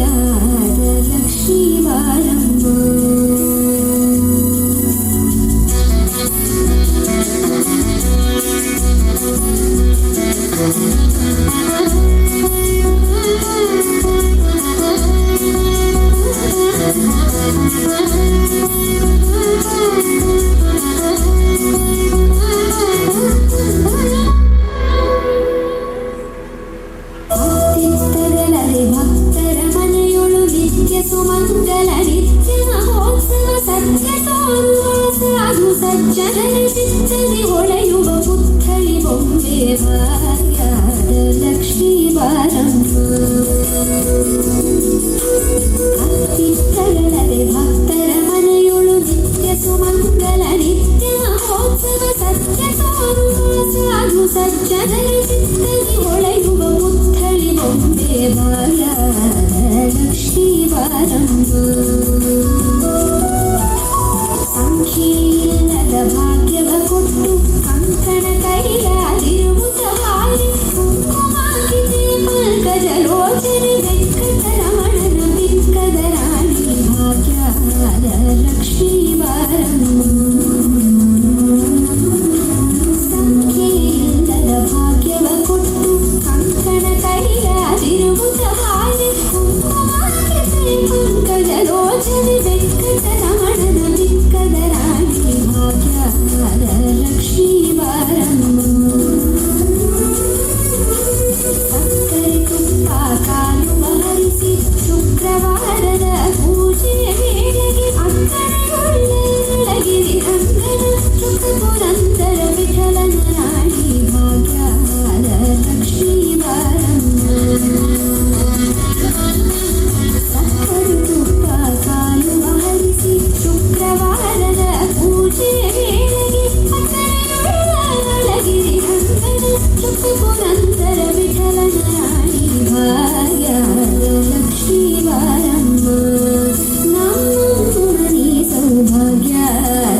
ಭಾಗ್ಯದ ಲಕ್ಷ್ಮೀ ಬಾರಮ್ಮ. ಭಕ್ತರ ಮನೆಯೊಳು ನಿತ್ಯ ಸುಮಂಗಲ ನಿತ್ಯ ಮಹೋತ್ಸವ ಸತ್ಯ ತೋರುವ ಸಾಧು ಸಜ್ಜನರ ಚಿತ್ತದಿ ಹೊಳೆಯುವ ಪುತ್ಥಳಿ ಬೊಂಬೆ ಭಾಗ್ಯದ ಲಕ್ಷ್ಮೀ ಬಾರಮ್ಮ. ಅತ್ತಿತ್ತರಳದೆ ಭಕ್ತರ ಮನೆಯೊಳು ನಿತ್ಯ ಸುಮಂಗಲ ನಿತ್ಯ ಮಹೋತ್ಸವ ಸತ್ಯ ತೋರುವ ಸಾಧು ಸಜ್ಜನರ ಚಿತ್ತದಿ ಹೊಳೆಯುವ ಪುತ್ಥಳಿ ಬೊಂಬೆ ಭಾಗ್ಯದ ಲಕ್ಷ್ಮೀ ಬಾರಮ್ಮ. ಸಂಖ್ಯೆಯಿಲ್ಲದ ಭಾಗ್ಯವ ಕೊಟ್ಟು ಕಂಕಣ ಕೈಲಾದಿರುವುದ ಹಾರಿ ಕುಂಕುಮಾಕಿತೆ ಪಂಕಜ ಲೋಚನೆ ವೆಂಕಟ ರಮಣನ ಬಿಂಕದ ರಾಣಿ ಭಾಗ್ಯದ ಲಕ್ಷ್ಮೀ ಬಾರಮ್ಮ. ಸಂಖ್ಯೆಯಿಲ್ಲದ ಭಾಗ್ಯವ ಕೊಟ್ಟು ಕಂಕಣ ಕೈಲಾದಿರುವುದ ಹಾರಿ ಕುಂಕುಮಾಕಿತೆ ಪಂಕಜ ಲೋಚನೆ ವೆಂಕಟ ರಮಣನ ಬಿಂಕದ ರಾಣಿ ಭಾಗ್ಯದ ಲಕ್ಷ್ಮೀ ಬಾರಮ್ಮ. ಸಕ್ಕರೆ ತುಪ್ಪ ಕಾಲು ಹರಿಸಿ ಶುಕ್ರವಾರದ ಪೂಜೆಯ ವೇಳೆಗೆ ಅಕ್ಕರೆಯೊಳ್ಳಗಿರಿ ರಂಗನ ಸುಖ ಪುರಂದರ ವಿಠಲನ ರಾಣಿ ಭಾಗ್ಯದ ಲಕ್ಷ್ಮೀ ಬಾರಮ್ಮ. ಸಕ್ಕರೆ ತುಪ್ಪ ಕಾಲು ಹರಿಸಿ ಶುಕ್ರವಾರದ ಪೂಜೆಯ ವೇಳೆಗೆ ಅಕ್ಕರೆಯೊಳ್ಳಗಿರಿ ರಂಗನ ಸುಖ ಪುರಂದರ ವಿಠಲನ ರಾಣಿ ಭಾಗ್ಯದ ಲಕ್ಷ್ಮೀ ಬಾರಮ್ಮ. ನಮ್ಮ ಮನಿ ಸೌಭಾಗ್ಯದ